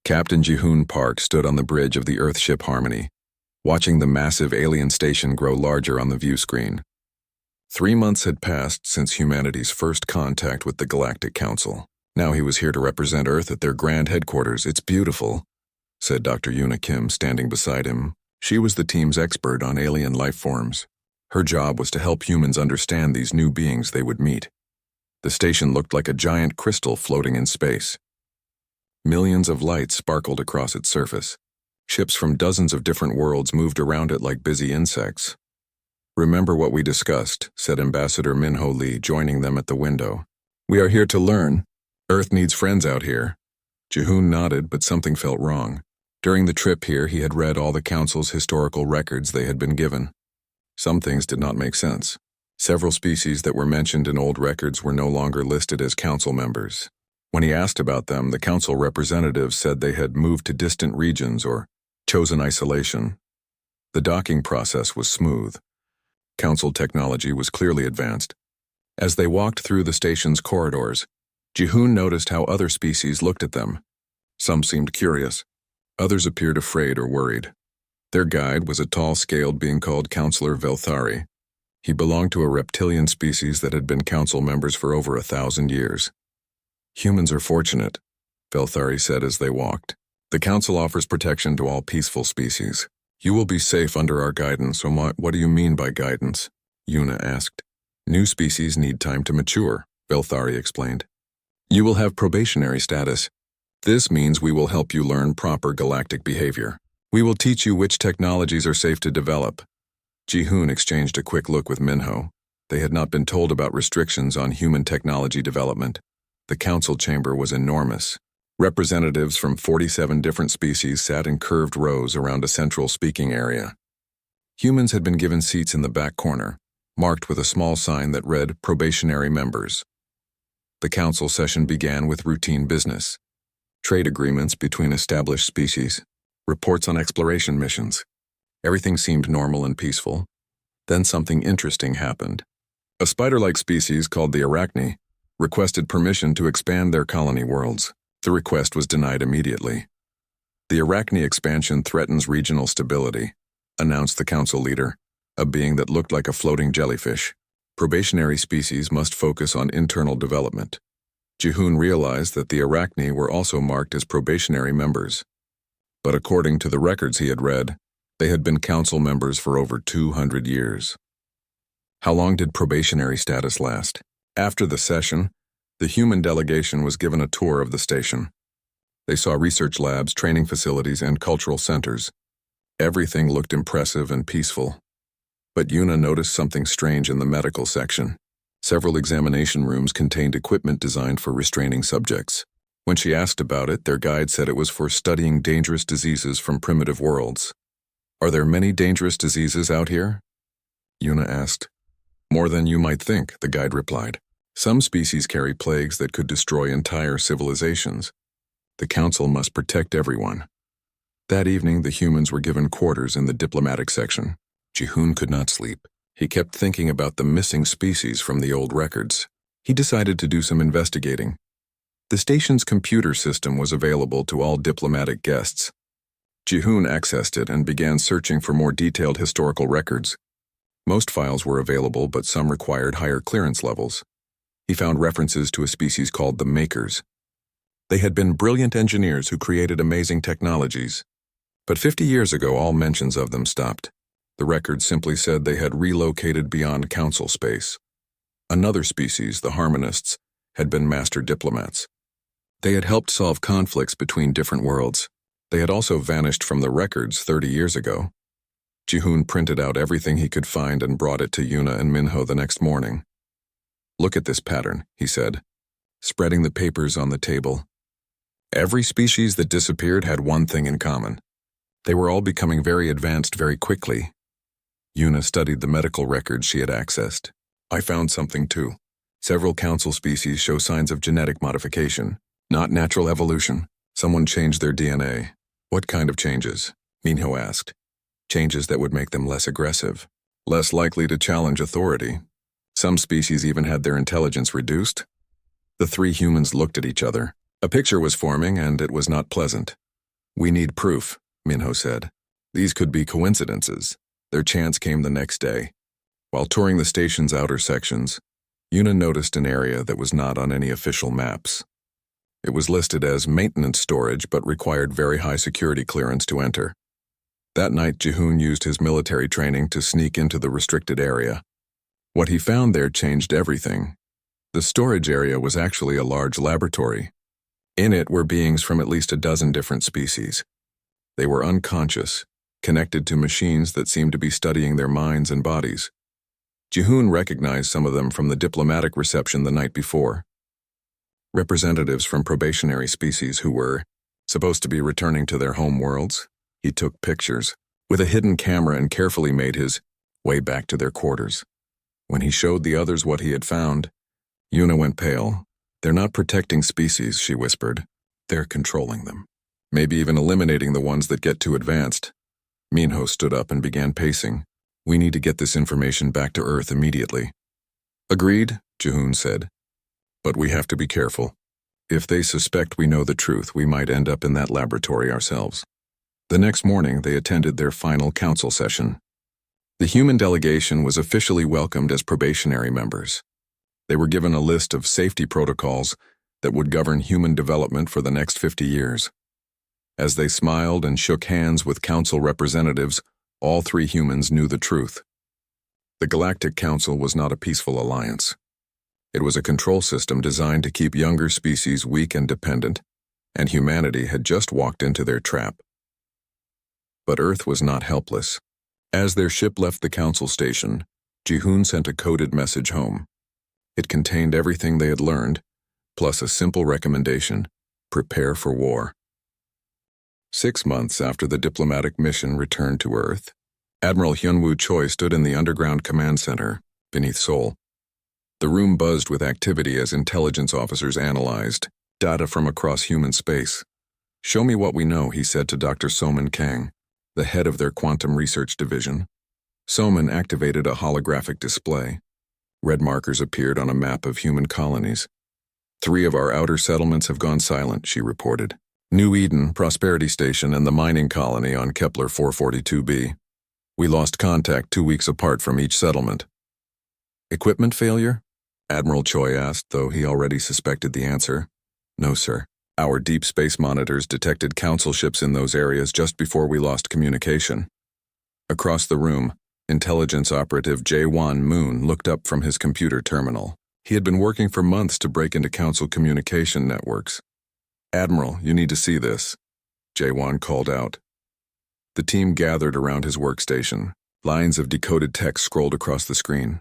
Captain Jihoon Park stood on the bridge of the Earthship Harmony, watching the massive alien station grow larger on the view screen. 3 months had passed since humanity's first contact with the Galactic Council. Now he was here to represent Earth at their grand headquarters. "It's beautiful," said Dr. Yuna Kim, standing beside him. She was the team's expert on alien life forms. Her job was to help humans understand these new beings they would meet. The station looked like a giant crystal floating in space. Millions of lights sparkled across its surface. Ships from dozens of different worlds moved around it like busy insects. "Remember what we discussed," said Ambassador Minho Lee, joining them at the window. "We are here to learn. Earth needs friends out here." Jihoon nodded, but something felt wrong. During the trip here, he had read all the Council's historical records they had been given. Some things did not make sense. Several species that were mentioned in old records were no longer listed as Council members. When he asked about them, the Council representatives said they had moved to distant regions or chosen isolation. The docking process was smooth. Council technology was clearly advanced. As they walked through the station's corridors, Jihoon noticed how other species looked at them. Some seemed curious. Others appeared afraid or worried. Their guide was a tall scaled being called Counselor Velthari. He belonged to a reptilian species that had been Council members for over 1,000 years. "Humans are fortunate," Velthari said as they walked. "The Council offers protection to all peaceful species. You will be safe under our guidance." What do you mean by guidance?" Yuna asked. "New species need time to mature," Velthari explained. "You will have probationary status. This means we will help you learn proper galactic behavior. We will teach you which technologies are safe to develop." Jihoon exchanged a quick look with Minho. They had not been told about restrictions on human technology development. The council chamber was enormous. Representatives from 47 different species sat in curved rows around a central speaking area. Humans had been given seats in the back corner, marked with a small sign that read "Probationary Members." The council session began with routine business. Trade agreements between established species, reports on exploration missions. Everything seemed normal and peaceful. Then something interesting happened. A spider-like species called the Arachne requested permission to expand their colony worlds. The request was denied immediately. "The Arachne expansion threatens regional stability," announced the council leader, a being that looked like a floating jellyfish. "Probationary species must focus on internal development." Jihoon realized that the Arachne were also marked as probationary members. But according to the records he had read, they had been council members for over 200 years. How long did probationary status last? After the session, the human delegation was given a tour of the station. They saw research labs, training facilities, and cultural centers. Everything looked impressive and peaceful. But Yuna noticed something strange in the medical section. Several examination rooms contained equipment designed for restraining subjects. When she asked about it, their guide said it was for studying dangerous diseases from primitive worlds. "Are there many dangerous diseases out here?" Yuna asked. "More than you might think," the guide replied. "Some species carry plagues that could destroy entire civilizations. The council must protect everyone." That evening, the humans were given quarters in the diplomatic section. Jihoon could not sleep. He kept thinking about the missing species from the old records. He decided to do some investigating. The station's computer system was available to all diplomatic guests. Jihoon accessed it and began searching for more detailed historical records. Most files were available, but some required higher clearance levels. He found references to a species called the Makers. They had been brilliant engineers who created amazing technologies. But 50 years ago, all mentions of them stopped. The records simply said they had relocated beyond council space. Another species, the Harmonists, had been master diplomats. They had helped solve conflicts between different worlds. They had also vanished from the records 30 years ago. Jihoon printed out everything he could find and brought it to Yuna and Minho the next morning. "Look at this pattern," he said, spreading the papers on the table. Every species that disappeared had one thing in common. They were all becoming very advanced very quickly. Yuna studied the medical records she had accessed. "I found something too. Several council species show signs of genetic modification, not natural evolution. Someone changed their DNA." "What kind of changes?" Minho asked. "Changes that would make them less aggressive, less likely to challenge authority. Some species even had their intelligence reduced." The three humans looked at each other. A picture was forming, and it was not pleasant. We need proof, Minho said. These could be coincidences. Their chance came the next day. While touring the station's outer sections, Yuna noticed an area that was not on any official maps. It was listed as maintenance storage but required very high security clearance to enter. That night, Jihoon used his military training to sneak into the restricted area. What he found there changed everything. The storage area was actually a large laboratory. In it were beings from at least a dozen different species. They were unconscious, connected to machines that seemed to be studying their minds and bodies. Jihoon recognized some of them from the diplomatic reception the night before. Representatives from probationary species who were supposed to be returning to their home worlds. He took pictures with a hidden camera and carefully made his way back to their quarters. When he showed the others what he had found, Yuna went pale. They're not protecting species, she whispered. They're controlling them. Maybe even eliminating the ones that get too advanced. Minho stood up and began pacing. We need to get this information back to Earth immediately. Agreed, Jihoon said. But we have to be careful. If they suspect we know the truth, we might end up in that laboratory ourselves. The next morning, they attended their final council session. The human delegation was officially welcomed as probationary members. They were given a list of safety protocols that would govern human development for the next 50 years. As they smiled and shook hands with council representatives, all three humans knew the truth. The Galactic Council was not a peaceful alliance. It was a control system designed to keep younger species weak and dependent, and humanity had just walked into their trap. But Earth was not helpless. As their ship left the council station, Jihoon sent a coded message home. It contained everything they had learned, plus a simple recommendation: prepare for war. 6 months after the diplomatic mission returned to Earth, Admiral Hyunwoo Choi stood in the underground command center, beneath Seoul. The room buzzed with activity as intelligence officers analyzed data from across human space. Show me what we know, he said to Dr. Soman Kang, the head of their quantum research division. Soman activated a holographic display. Red markers appeared on a map of human colonies. 3 of our outer settlements have gone silent, she reported. New Eden, Prosperity Station, and the mining colony on Kepler 442b. We lost contact 2 weeks apart from each settlement. Equipment failure? Admiral Choi asked, though he already suspected the answer. No, sir. Our deep space monitors detected council ships in those areas just before we lost communication. Across the room, intelligence operative Jae-won Moon looked up from his computer terminal. He had been working for months to break into council communication networks. Admiral, you need to see this, Jae-won called out. The team gathered around his workstation. Lines of decoded text scrolled across the screen.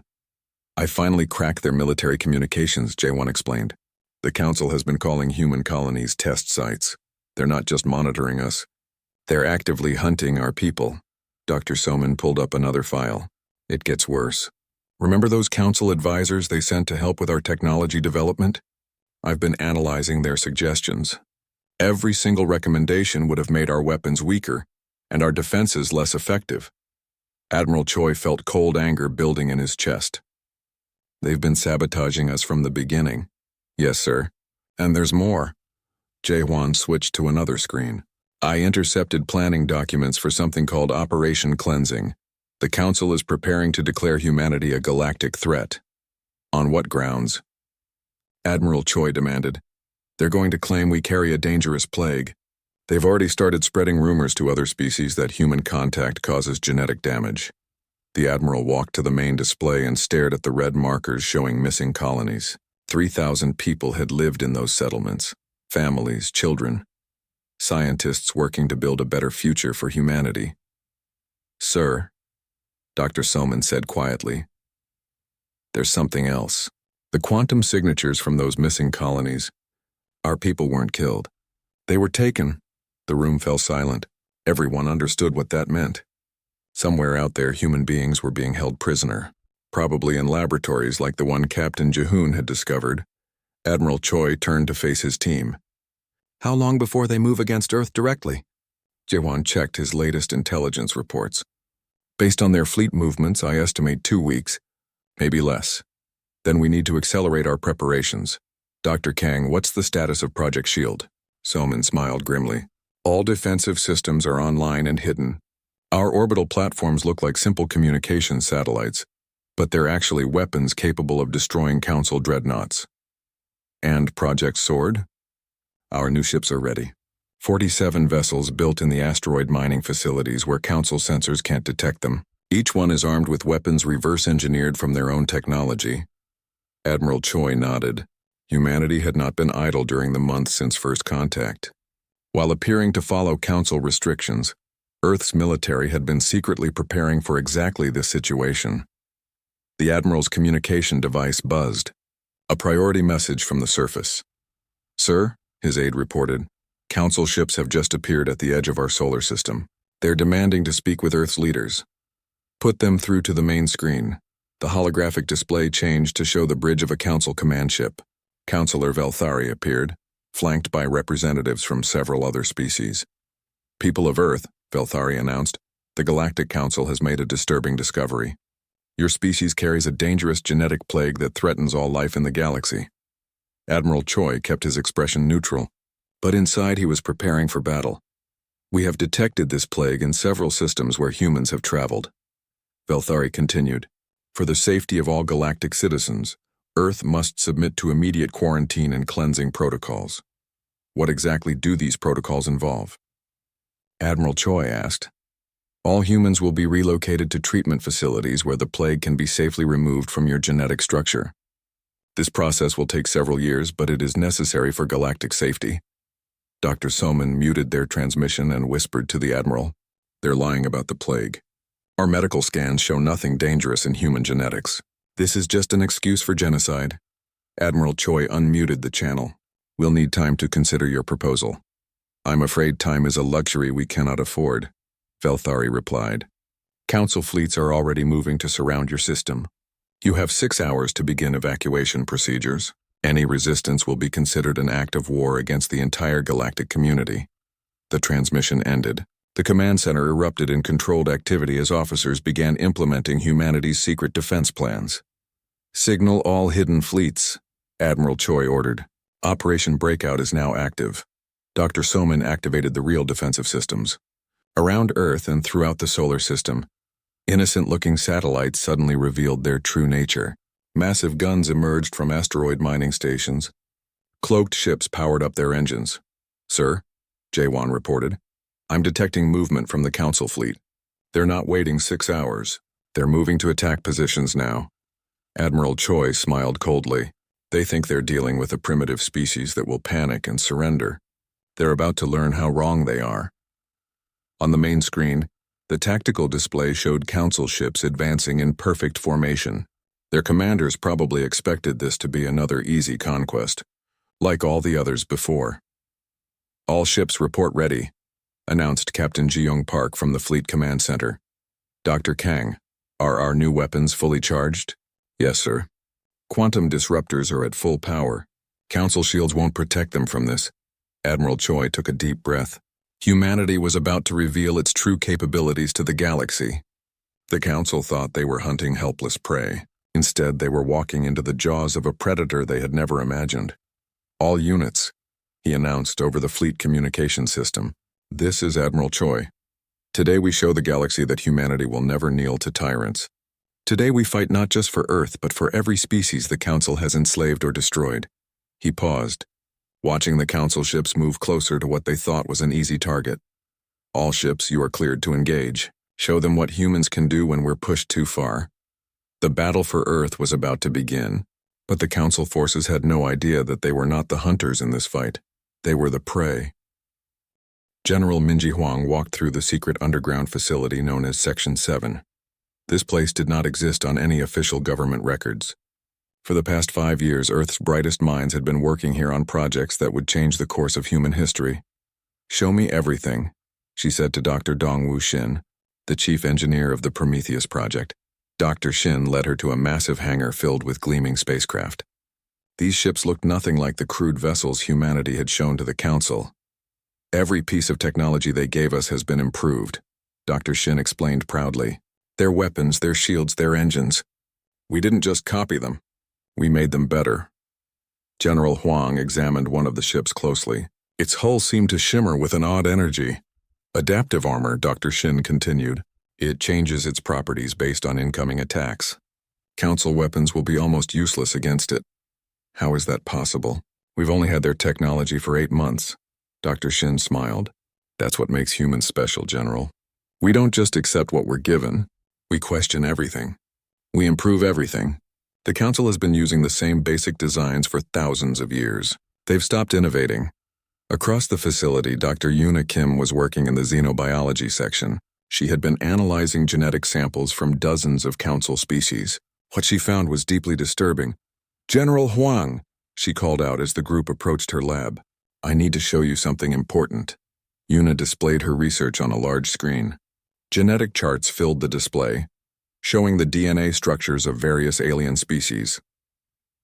I finally cracked their military communications, Jae-won explained. The council has been calling human colonies test sites. They're not just monitoring us. They're actively hunting our people. Dr. Soman pulled up another file. It gets worse. Remember those council advisors they sent to help with our technology development? I've been analyzing their suggestions. Every single recommendation would have made our weapons weaker and our defenses less effective. Admiral Choi felt cold anger building in his chest. They've been sabotaging us from the beginning. Yes, sir. And there's more. Jae-won switched to another screen. I intercepted planning documents for something called Operation Cleansing. The Council is preparing to declare humanity a galactic threat. On what grounds? Admiral Choi demanded. They're going to claim we carry a dangerous plague. They've already started spreading rumors to other species that human contact causes genetic damage. The Admiral walked to the main display and stared at the red markers showing missing colonies. 3,000 people had lived in those settlements. Families, children. Scientists working to build a better future for humanity. Sir, Dr. Soman said quietly, there's something else. The quantum signatures from those missing colonies. Our people weren't killed. They were taken. The room fell silent. Everyone understood what that meant. Somewhere out there, human beings were being held prisoner, probably in laboratories like the one Captain Jihoon had discovered. Admiral Choi turned to face his team. How long before they move against Earth directly? Jae-won checked his latest intelligence reports. Based on their fleet movements, I estimate 2 weeks, maybe less. Then we need to accelerate our preparations. Dr. Kang, what's the status of Project SHIELD? Soman smiled grimly. All defensive systems are online and hidden. Our orbital platforms look like simple communication satellites, but they're actually weapons capable of destroying Council dreadnoughts. And Project Sword? Our new ships are ready. 47 vessels built in the asteroid mining facilities where Council sensors can't detect them. Each one is armed with weapons reverse-engineered from their own technology. Admiral Choi nodded. Humanity had not been idle during the months since first contact. While appearing to follow Council restrictions, Earth's military had been secretly preparing for exactly this situation. The Admiral's communication device buzzed. A priority message from the surface. "Sir," his aide reported, "Council ships have just appeared at the edge of our solar system. They're demanding to speak with Earth's leaders." "Put them through to the main screen." The holographic display changed to show the bridge of a Council command ship. Councillor Velthari appeared, flanked by representatives from several other species. "People of Earth," Velthari announced, "the Galactic Council has made a disturbing discovery. Your species carries a dangerous genetic plague that threatens all life in the galaxy." Admiral Choi kept his expression neutral, but inside he was preparing for battle. "We have detected this plague in several systems where humans have traveled." Velthari continued, "For the safety of all galactic citizens, Earth must submit to immediate quarantine and cleansing protocols." "What exactly do these protocols involve?" Admiral Choi asked. "All humans will be relocated to treatment facilities where the plague can be safely removed from your genetic structure. This process will take several years, but it is necessary for galactic safety." Dr. Soman muted their transmission and whispered to the Admiral, "They're lying about the plague. Our medical scans show nothing dangerous in human genetics. This is just an excuse for genocide." Admiral Choi unmuted the channel. "We'll need time to consider your proposal." "I'm afraid time is a luxury we cannot afford," Velthari replied. "Council fleets are already moving to surround your system. You have 6 hours to begin evacuation procedures. Any resistance will be considered an act of war against the entire galactic community." The transmission ended. The command center erupted in controlled activity as officers began implementing humanity's secret defense plans. "Signal all hidden fleets," Admiral Choi ordered. "Operation Breakout is now active." Dr. Soman activated the real defensive systems. Around Earth and throughout the solar system, innocent-looking satellites suddenly revealed their true nature. Massive guns emerged from asteroid mining stations. Cloaked ships powered up their engines. "Sir," Jaewon reported, "I'm detecting movement from the Council fleet. They're not waiting 6 hours. They're moving to attack positions now." Admiral Choi smiled coldly. "They think they're dealing with a primitive species that will panic and surrender. They're about to learn how wrong they are." On the main screen, the tactical display showed Council ships advancing in perfect formation. Their commanders probably expected this to be another easy conquest, like all the others before. "All ships report ready," announced Captain Ji-young Park from the Fleet Command Center. "Dr. Kang, are our new weapons fully charged?" "Yes, sir. Quantum disruptors are at full power. Council shields won't protect them from this." Admiral Choi took a deep breath. Humanity was about to reveal its true capabilities to the galaxy. The Council thought they were hunting helpless prey. Instead, they were walking into the jaws of a predator they had never imagined. "All units," he announced over the fleet communication system. "This is Admiral Choi. Today we show the galaxy that humanity will never kneel to tyrants. Today we fight not just for Earth, but for every species the Council has enslaved or destroyed." He paused, watching the Council ships move closer to what they thought was an easy target. "All ships, you are cleared to engage. Show them what humans can do when we're pushed too far." The battle for Earth was about to begin, but the Council forces had no idea that they were not the hunters in this fight. They were the prey. General Minji Huang walked through the secret underground facility known as Section 7. This place did not exist on any official government records. For the past 5 years, Earth's brightest minds had been working here on projects that would change the course of human history. "Show me everything," she said to Dr. Dongwu Shin, the chief engineer of the Prometheus project. Dr. Shin led her to a massive hangar filled with gleaming spacecraft. These ships looked nothing like the crude vessels humanity had shown to the Council. "Every piece of technology they gave us has been improved," Dr. Shin explained proudly. "Their weapons, their shields, their engines. We didn't just copy them. We made them better." General Huang examined one of the ships closely. Its hull seemed to shimmer with an odd energy. Adaptive armor, Dr. Shin continued. It changes its properties based on incoming attacks. Council weapons will be almost useless against it. How is that possible? We've only had their technology for 8 months. Dr. Shin smiled. That's what makes humans special, General. We don't just accept what we're given. We question everything. We improve everything. The Council has been using the same basic designs for thousands of years. They've stopped innovating. Across the facility, Dr. Yuna Kim was working in the xenobiology section. She had been analyzing genetic samples from dozens of Council species. What she found was deeply disturbing. General Huang, she called out as the group approached her lab. I need to show you something important. Yuna displayed her research on a large screen. Genetic charts filled the display, showing the DNA structures of various alien species.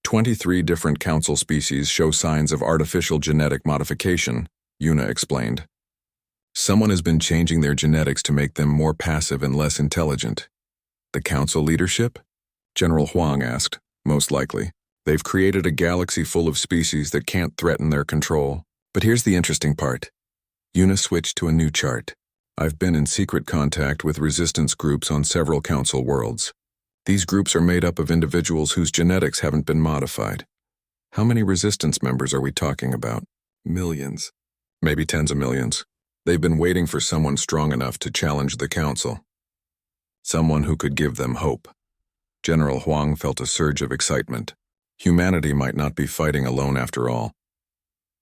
23 different Council species show signs of artificial genetic modification, Yuna explained. Someone has been changing their genetics to make them more passive and less intelligent. The Council leadership? General Huang asked. Most likely. They've created a galaxy full of species that can't threaten their control. But here's the interesting part. Yuna switched to a new chart. I've been in secret contact with resistance groups on several Council worlds. These groups are made up of individuals whose genetics haven't been modified. How many resistance members are we talking about? Millions. Maybe tens of millions. They've been waiting for someone strong enough to challenge the Council. Someone who could give them hope. General Huang felt a surge of excitement. Humanity might not be fighting alone after all.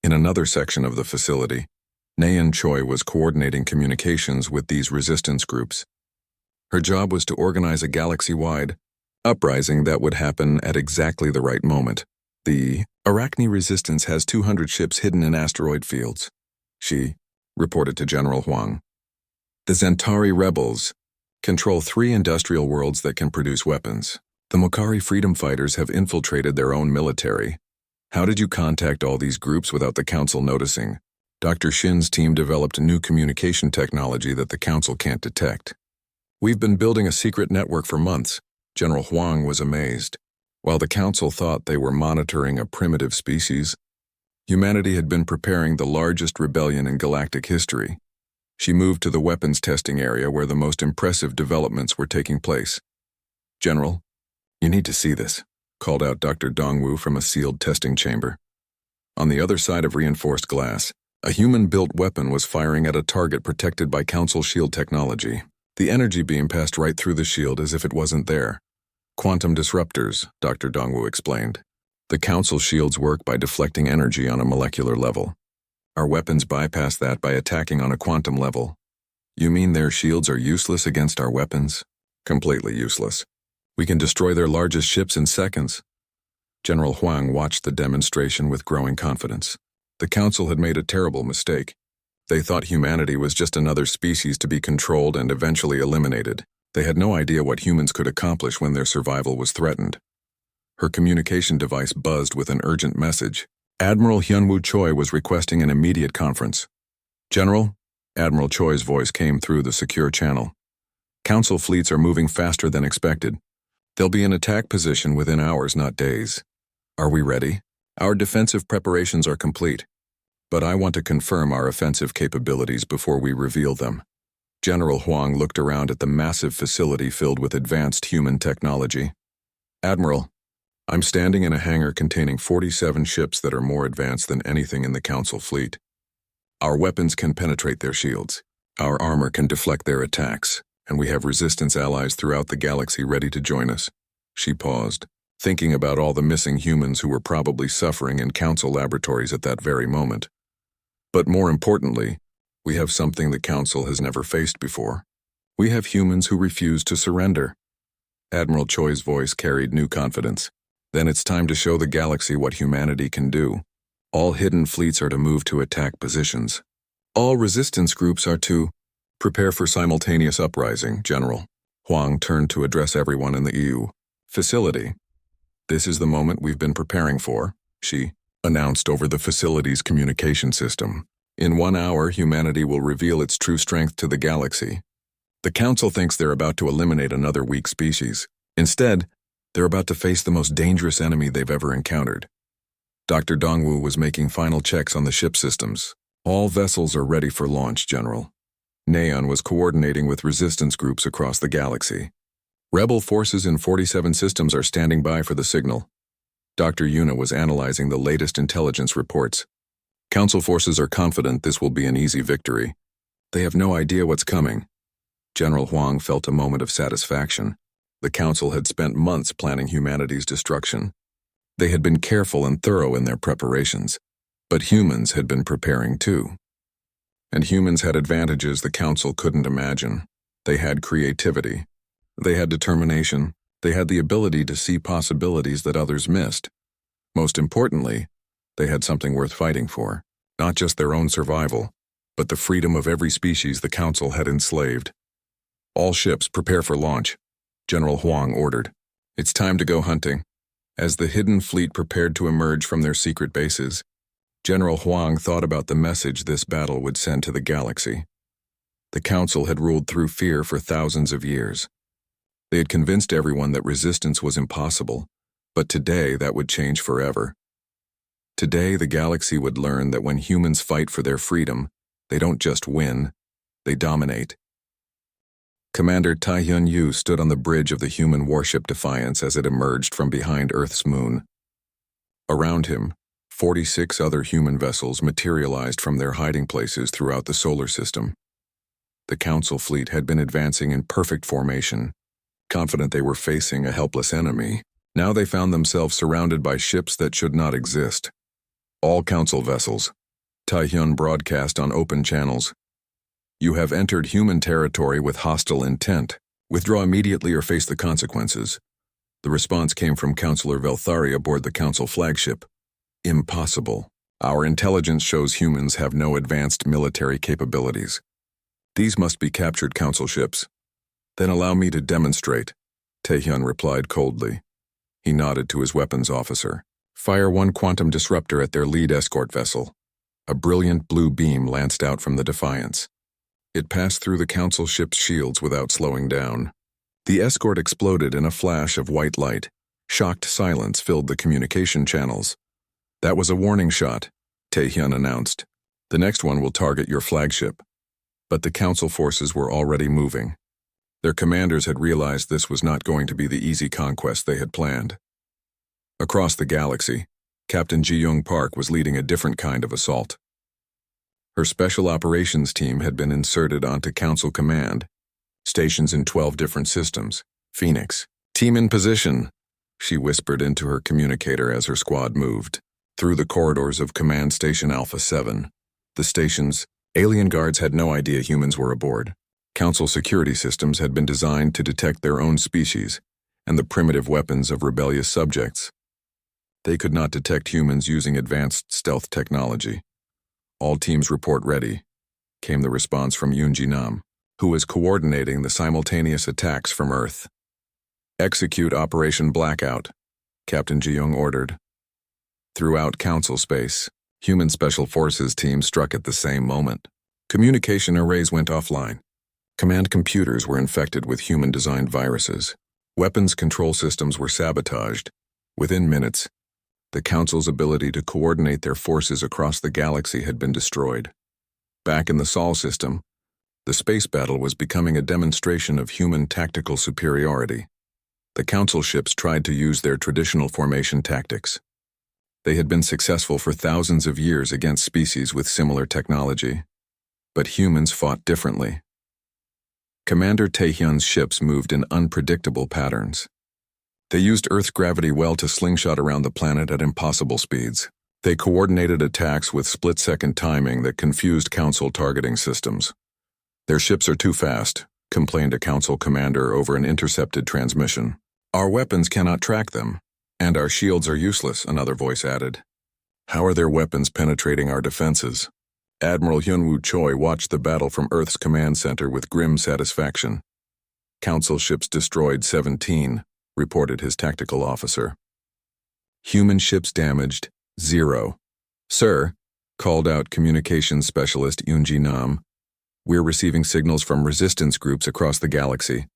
In another section of the facility, Nayan Choi was coordinating communications with these resistance groups. Her job was to organize a galaxy-wide uprising that would happen at exactly the right moment. The Arachne resistance has 200 ships hidden in asteroid fields, she reported to General Huang. The Zentari rebels control 3 industrial worlds that can produce weapons. The Mokari freedom fighters have infiltrated their own military. How did you contact all these groups without the Council noticing? Dr. Shin's team developed new communication technology that the Council can't detect. We've been building a secret network for months. General Huang was amazed. While the Council thought they were monitoring a primitive species, humanity had been preparing the largest rebellion in galactic history. She moved to the weapons testing area where the most impressive developments were taking place. General, you need to see this, called out Dr. Dongwu from a sealed testing chamber. On the other side of reinforced glass, a human-built weapon was firing at a target protected by Council shield technology. The energy beam passed right through the shield as if it wasn't there. Quantum disruptors, Dr. Dongwu explained. The Council shields work by deflecting energy on a molecular level. Our weapons bypass that by attacking on a quantum level. You mean their shields are useless against our weapons? Completely useless. We can destroy their largest ships in seconds. General Huang watched the demonstration with growing confidence. The Council had made a terrible mistake. They thought humanity was just another species to be controlled and eventually eliminated. They had no idea what humans could accomplish when their survival was threatened. Her communication device buzzed with an urgent message. Admiral Hyunwoo Choi was requesting an immediate conference. General, Admiral Choi's voice came through the secure channel. Council fleets are moving faster than expected. They'll be in attack position within hours, not days. Are we ready? Our defensive preparations are complete. But I want to confirm our offensive capabilities before we reveal them. General Huang looked around at the massive facility filled with advanced human technology. Admiral, I'm standing in a hangar containing 47 ships that are more advanced than anything in the Council fleet. Our weapons can penetrate their shields. Our armor can deflect their attacks, and we have resistance allies throughout the galaxy ready to join us. She paused, thinking about all the missing humans who were probably suffering in Council laboratories at that very moment. But more importantly, we have something the Council has never faced before. We have humans who refuse to surrender. Admiral Choi's voice carried new confidence. Then it's time to show the galaxy what humanity can do. All hidden fleets are to move to attack positions. All resistance groups are to prepare for simultaneous uprising, General. Huang turned to address everyone in the EU facility. This is the moment we've been preparing for, she announced over the facility's communication system. In 1 hour, humanity will reveal its true strength to the galaxy. The Council thinks they're about to eliminate another weak species. Instead, they're about to face the most dangerous enemy they've ever encountered. Dr. Dongwu was making final checks on the ship systems. All vessels are ready for launch, General. Neon was coordinating with resistance groups across the galaxy. Rebel forces in 47 systems are standing by for the signal. Dr. Yuna was analyzing the latest intelligence reports. Council forces are confident this will be an easy victory. They have no idea what's coming. General Huang felt a moment of satisfaction. The Council had spent months planning humanity's destruction. They had been careful and thorough in their preparations, but humans had been preparing too. And humans had advantages the Council couldn't imagine. They had creativity. They had determination. They had the ability to see possibilities that others missed. Most importantly, they had something worth fighting for, not just their own survival, but the freedom of every species the Council had enslaved. All ships prepare for launch, General Huang ordered. It's time to go hunting. As the hidden fleet prepared to emerge from their secret bases, General Huang thought about the message this battle would send to the galaxy. The Council had ruled through fear for thousands of years. They had convinced everyone that resistance was impossible, but today that would change forever. Today the galaxy would learn that when humans fight for their freedom, they don't just win, they dominate. Commander Tai-Hyun Yu stood on the bridge of the human warship Defiance as it emerged from behind Earth's moon. Around him, 46 other human vessels materialized from their hiding places throughout the solar system. The Council fleet had been advancing in perfect formation, confident they were facing a helpless enemy. Now they found themselves surrounded by ships that should not exist. All Council vessels. Tai-Hyun broadcast on open channels. You have entered human territory with hostile intent. Withdraw immediately or face the consequences. The response came from Councillor Velthari aboard the Council flagship. Impossible. Our intelligence shows humans have no advanced military capabilities. These must be captured Council ships. Then allow me to demonstrate, Taehyun replied coldly. He nodded to his weapons officer. Fire one quantum disruptor at their lead escort vessel. A brilliant blue beam lanced out from the Defiance. It passed through the Council ship's shields without slowing down. The escort exploded in a flash of white light. Shocked silence filled the communication channels. That was a warning shot, Taehyun announced. The next one will target your flagship. But the Council forces were already moving. Their commanders had realized this was not going to be the easy conquest they had planned. Across the galaxy, Captain Ji-Young Park was leading a different kind of assault. Her special operations team had been inserted onto Council command, stations in 12 different systems. Phoenix, team in position, she whispered into her communicator as her squad moved. Through the corridors of Command Station Alpha 7, the station's alien guards had no idea humans were aboard. Council security systems had been designed to detect their own species and the primitive weapons of rebellious subjects. They could not detect humans using advanced stealth technology. All teams report ready, came the response from Yoonji Nam, who was coordinating the simultaneous attacks from Earth. Execute Operation Blackout, Captain Ji-Young ordered. Throughout Council space, human special forces teams struck at the same moment. Communication arrays went offline. Command computers were infected with human-designed viruses. Weapons control systems were sabotaged. Within minutes, the Council's ability to coordinate their forces across the galaxy had been destroyed. Back in the Sol system, the space battle was becoming a demonstration of human tactical superiority. The Council ships tried to use their traditional formation tactics. They had been successful for thousands of years against species with similar technology. But humans fought differently. Commander Taehyun's ships moved in unpredictable patterns. They used Earth's gravity well to slingshot around the planet at impossible speeds. They coordinated attacks with split-second timing that confused Council targeting systems. Their ships are too fast, complained a Council commander over an intercepted transmission. Our weapons cannot track them, and our shields are useless, another voice added. How are their weapons penetrating our defenses? Admiral Hyunwoo Choi watched the battle from Earth's command center with grim satisfaction. Council ships destroyed 17, reported his tactical officer. Human ships damaged, 0. Sir, called out communications specialist Yoonji Nam, we're receiving signals from resistance groups across the galaxy.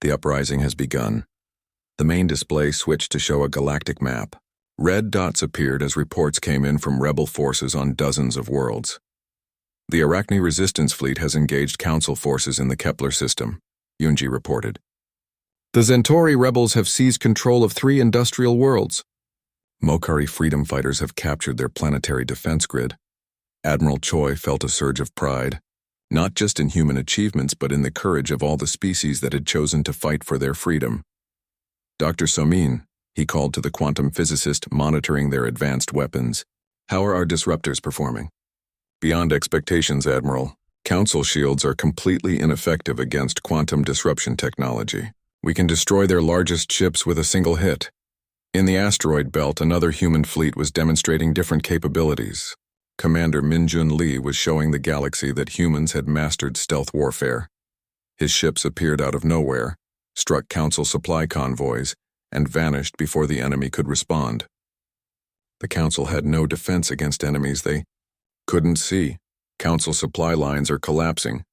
The uprising has begun. The main display switched to show a galactic map. Red dots appeared as reports came in from rebel forces on dozens of worlds. The Arachne Resistance Fleet has engaged Council forces in the Kepler system, Yunji reported. The Centauri rebels have seized control of 3 industrial worlds. Mokari freedom fighters have captured their planetary defense grid. Admiral Choi felt a surge of pride, not just in human achievements but in the courage of all the species that had chosen to fight for their freedom. Dr. Somin, he called to the quantum physicist monitoring their advanced weapons. How are our disruptors performing? Beyond expectations, Admiral. Council shields are completely ineffective against quantum disruption technology. We can destroy their largest ships with a single hit. In the asteroid belt, another human fleet was demonstrating different capabilities. Commander Minjun Lee was showing the galaxy that humans had mastered stealth warfare. His ships appeared out of nowhere, struck Council supply convoys, and vanished before the enemy could respond. The Council had no defense against enemies they couldn't see. Council supply lines are collapsing,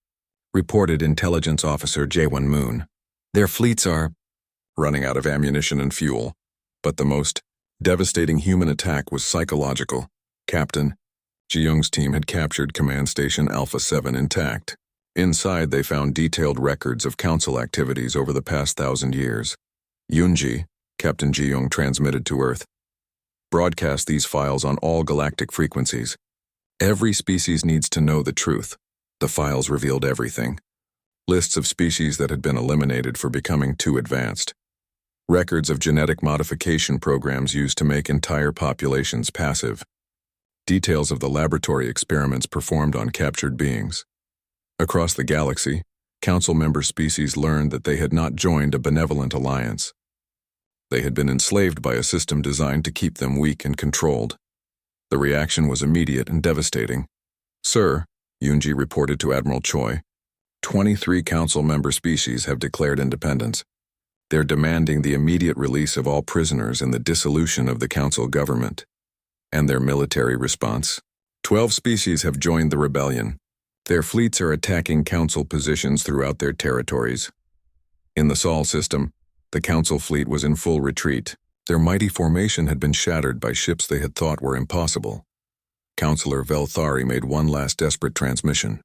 reported Intelligence Officer Jaewon Moon. Their fleets are running out of ammunition and fuel, but the most devastating human attack was psychological. Captain Ji-young's team had captured Command Station Alpha 7 intact. Inside, they found detailed records of Council activities over the past 1,000 years. Yunji, Captain Ji-young transmitted to Earth, broadcast these files on all galactic frequencies. Every species needs to know the truth. The files revealed everything. Lists of species that had been eliminated for becoming too advanced. Records of genetic modification programs used to make entire populations passive. Details of the laboratory experiments performed on captured beings. Across the galaxy, Council member species learned that they had not joined a benevolent alliance. They had been enslaved by a system designed to keep them weak and controlled. The reaction was immediate and devastating. Sir, Yunji reported to Admiral Choi, 23 Council member species have declared independence. They're demanding the immediate release of all prisoners and the dissolution of the Council government. And their military response? 12 species have joined the rebellion. Their fleets are attacking Council positions throughout their territories. In the Sol system, the Council fleet was in full retreat. Their mighty formation had been shattered by ships they had thought were impossible. Counselor Velthari made one last desperate transmission.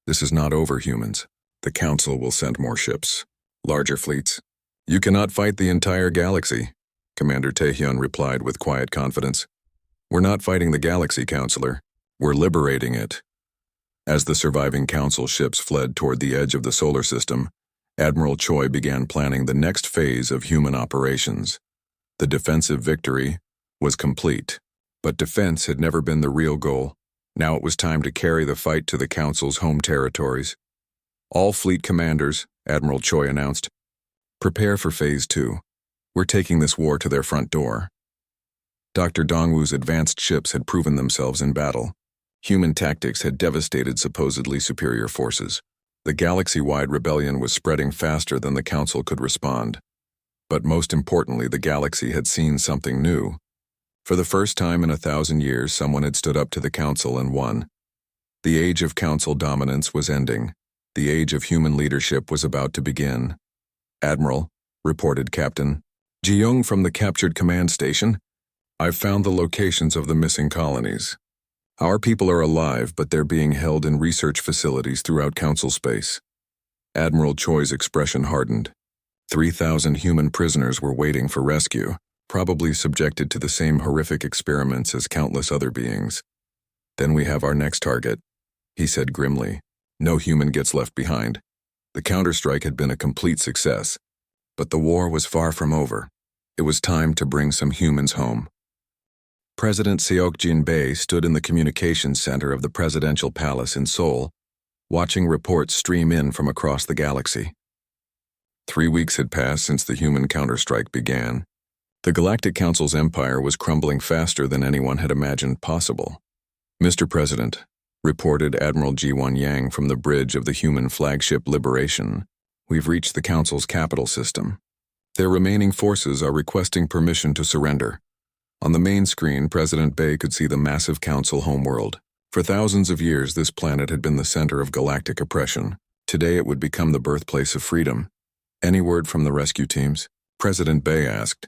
This is not over, humans. The Council will send more ships. Larger fleets. You cannot fight the entire galaxy, Commander Taehyun replied with quiet confidence. We're not fighting the galaxy, Counselor. We're liberating it. As the surviving Council ships fled toward the edge of the solar system, Admiral Choi began planning the next phase of human operations. The defensive victory was complete, but defense had never been the real goal. Now it was time to carry the fight to the Council's home territories. All fleet commanders, Admiral Choi announced, prepare for Phase 2. We're taking this war to their front door. Dr. Dongwu's advanced ships had proven themselves in battle. Human tactics had devastated supposedly superior forces. The galaxy-wide rebellion was spreading faster than the Council could respond. But most importantly, the galaxy had seen something new. For the first time in 1,000 years, someone had stood up to the Council and won. The age of Council dominance was ending. The age of human leadership was about to begin. Admiral, reported Captain Ji-young from the captured command station, I've found the locations of the missing colonies. Our people are alive, but they're being held in research facilities throughout Council space. Admiral Choi's expression hardened. 3,000 human prisoners were waiting for rescue, probably subjected to the same horrific experiments as countless other beings. Then we have our next target, he said grimly. No human gets left behind. The counterstrike had been a complete success, but the war was far from over. It was time to bring some humans home. President Seok Bae stood in the communications center of the presidential palace in Seoul, watching reports stream in from across the galaxy. 3 weeks had passed since the human counterstrike began. The Galactic Council's empire was crumbling faster than anyone had imagined possible. Mr. President, reported Admiral Ji-won Yang from the bridge of the human flagship Liberation, we've reached the Council's capital system. Their remaining forces are requesting permission to surrender. On the main screen, President Bae could see the massive Council homeworld. For thousands of years, this planet had been the center of galactic oppression. Today, it would become the birthplace of freedom. Any word from the rescue teams? President Bae asked.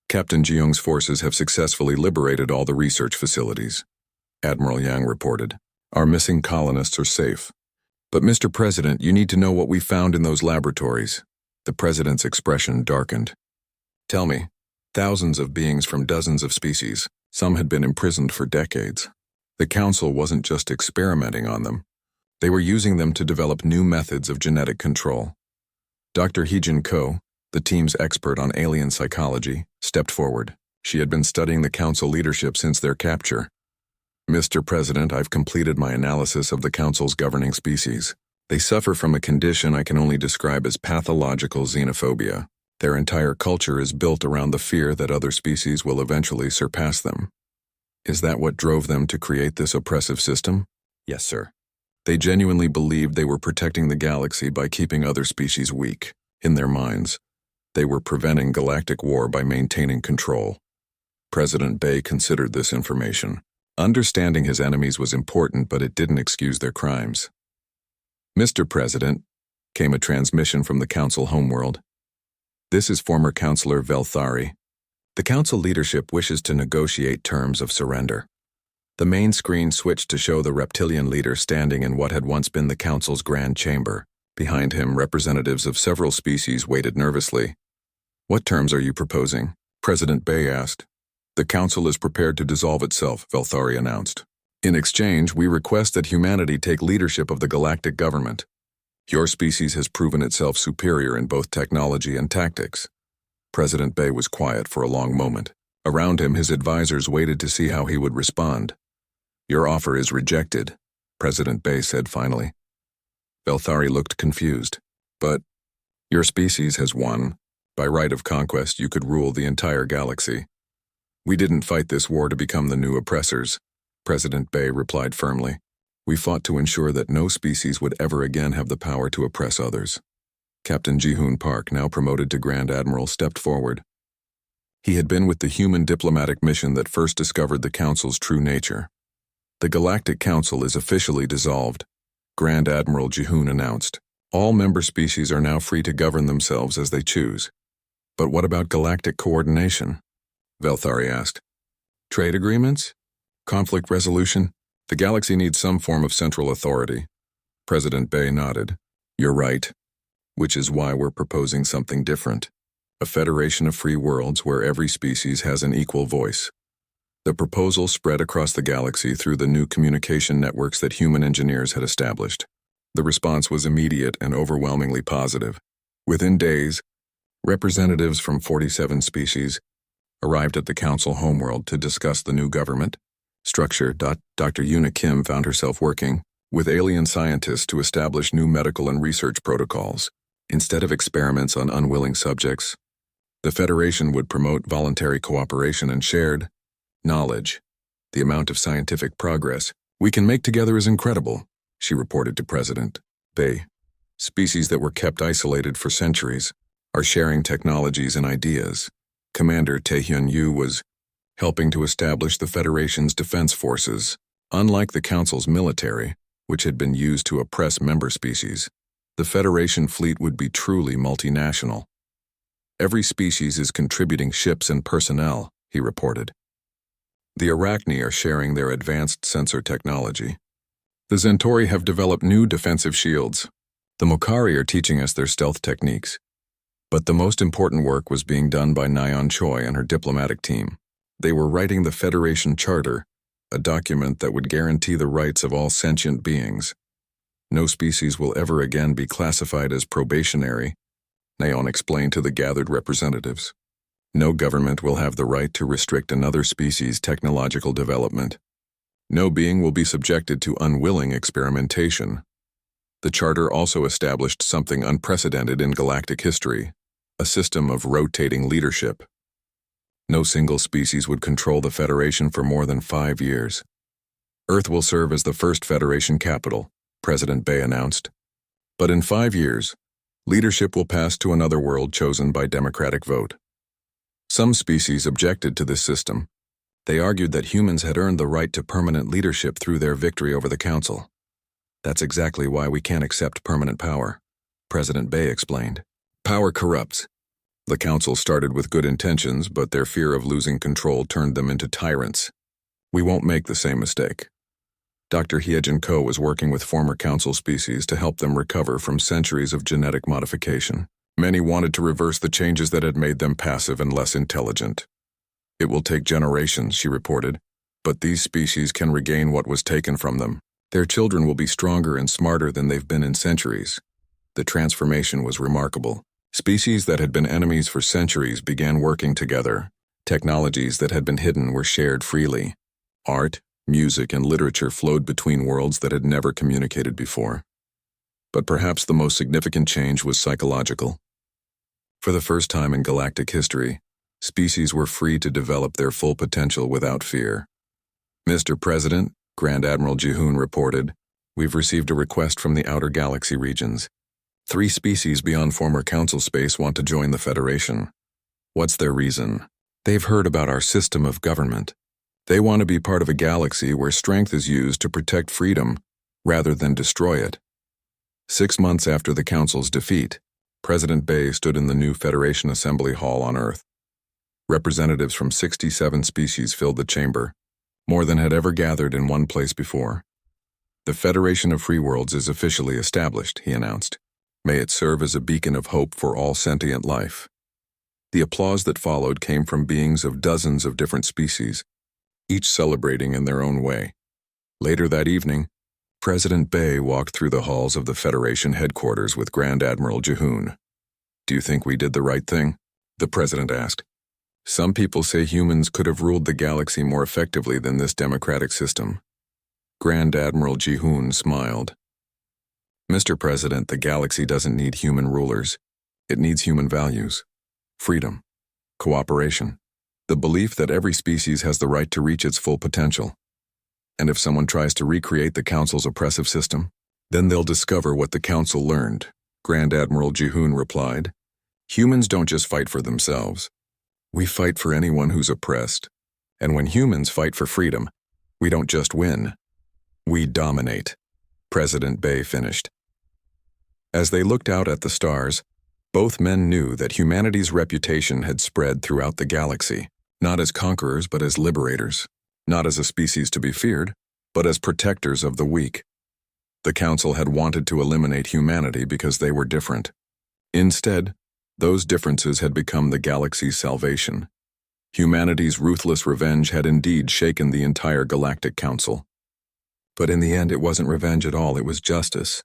Captain Ji-young's forces have successfully liberated all the research facilities, Admiral Yang reported. Our missing colonists are safe. But Mr. President, you need to know what we found in those laboratories. The president's expression darkened. Tell me, thousands of beings from dozens of species. Some had been imprisoned for decades. The council wasn't just experimenting on them. They were using them to develop new methods of genetic control. Dr. Heejin Ko, the team's expert on alien psychology, stepped forward. She had been studying the council leadership since their capture. Mr. President, I've completed my analysis of the council's governing species. They suffer from a condition I can only describe as pathological xenophobia. Their entire culture is built around the fear that other species will eventually surpass them. Is that what drove them to create this oppressive system? Yes, sir. They genuinely believed they were protecting the galaxy by keeping other species weak. In their minds, they were preventing galactic war by maintaining control. President Bay considered this information. Understanding his enemies was important, but it didn't excuse their crimes. Mr. President, came a transmission from the council homeworld. This is former Councilor Velthari. The council leadership wishes to negotiate terms of surrender. The main screen switched to show the reptilian leader standing in what had once been the council's grand chamber. Behind him, representatives of several species waited nervously. What terms are you proposing? President Bay asked. The council is prepared to dissolve itself, Velthari announced. In exchange, we request that humanity take leadership of the galactic government. Your species has proven itself superior in both technology and tactics. President Bay was quiet for a long moment. Around him, his advisors waited to see how he would respond. Your offer is rejected, President Bay said finally. Velthari looked confused. But your species has won. By right of conquest, you could rule the entire galaxy. We didn't fight this war to become the new oppressors, President Bay replied firmly. We fought to ensure that no species would ever again have the power to oppress others. Captain Ji-hoon Park, now promoted to Grand Admiral, stepped forward. He had been with the human diplomatic mission that first discovered the Council's true nature. The Galactic Council is officially dissolved, Grand Admiral Ji-hoon announced. All member species are now free to govern themselves as they choose. But what about galactic coordination? Velthari asked. Trade agreements? Conflict resolution? The galaxy needs some form of central authority. President Bay nodded. You're right. Which is why we're proposing something different. A federation of free worlds where every species has an equal voice. The proposal spread across the galaxy through the new communication networks that human engineers had established. The response was immediate and overwhelmingly positive. Within days, representatives from 47 species arrived at the council homeworld to discuss the new government structure. Dr. Yuna Kim found herself working with alien scientists to establish new medical and research protocols. Instead of experiments on unwilling subjects, the Federation would promote voluntary cooperation and shared knowledge. The amount of scientific progress we can make together is incredible, she reported to President Bay. Species that were kept isolated for centuries are sharing technologies and ideas. Commander Taehyun Yu was helping to establish the Federation's defense forces. Unlike the Council's military, which had been used to oppress member species, the Federation fleet would be truly multinational. Every species is contributing ships and personnel, he reported. The Arachni are sharing their advanced sensor technology. The Centauri have developed new defensive shields. The Mokari are teaching us their stealth techniques. But the most important work was being done by Nyeon Choi and her diplomatic team. They were writing the Federation Charter, a document that would guarantee the rights of all sentient beings. No species will ever again be classified as probationary, Nyeon explained to the gathered representatives. No government will have the right to restrict another species' technological development. No being will be subjected to unwilling experimentation. The Charter also established something unprecedented in galactic history, a system of rotating leadership. No single species would control the Federation for more than 5 years. Earth will serve as the first Federation capital, President Bay announced. But in 5 years, leadership will pass to another world chosen by democratic vote. Some species objected to this system. They argued that humans had earned the right to permanent leadership through their victory over the Council. That's exactly why we can't accept permanent power, President Bay explained. Power corrupts. The Council started with good intentions, but their fear of losing control turned them into tyrants. We won't make the same mistake. Dr. Hyejin Ko was working with former council species to help them recover from centuries of genetic modification. Many wanted to reverse the changes that had made them passive and less intelligent. It will take generations, she reported, but these species can regain what was taken from them. Their children will be stronger and smarter than they've been in centuries. The transformation was remarkable. Species that had been enemies for centuries began working together. Technologies that had been hidden were shared freely. Art, music, and literature flowed between worlds that had never communicated before. But perhaps the most significant change was psychological. For the first time in galactic history, species were free to develop their full potential without fear. Mr. President, Grand Admiral Jihoon reported, "We've received a request from the outer galaxy regions. 3 species beyond former council space want to join the Federation. What's their reason? They've heard about our system of government. They want to be part of a galaxy where strength is used to protect freedom rather than destroy it." 6 months after the Council's defeat, President Bay stood in the new Federation Assembly Hall on Earth. Representatives from 67 species filled the chamber, more than had ever gathered in one place before. "The Federation of Free Worlds is officially established," he announced. "May it serve as a beacon of hope for all sentient life." The applause that followed came from beings of dozens of different species, each celebrating in their own way. Later that evening, President Bay walked through the halls of the Federation headquarters with Grand Admiral Jihoon. "Do you think we did the right thing?" the President asked. "Some people say humans could have ruled the galaxy more effectively than this democratic system." Grand Admiral Jihoon smiled. "Mr. President, the galaxy doesn't need human rulers. It needs human values. Freedom, cooperation, the belief that every species has the right to reach its full potential. And if someone tries to recreate the Council's oppressive system, then they'll discover what the Council learned," Grand Admiral Jihoon replied. "Humans don't just fight for themselves. We fight for anyone who's oppressed. And when humans fight for freedom, we don't just win. We dominate," President Bay finished. As they looked out at the stars, both men knew that humanity's reputation had spread throughout the galaxy, not as conquerors but as liberators, not as a species to be feared, but as protectors of the weak. The Council had wanted to eliminate humanity because they were different. Instead, those differences had become the galaxy's salvation. Humanity's ruthless revenge had indeed shaken the entire Galactic Council. But in the end, it wasn't revenge at all, it was justice.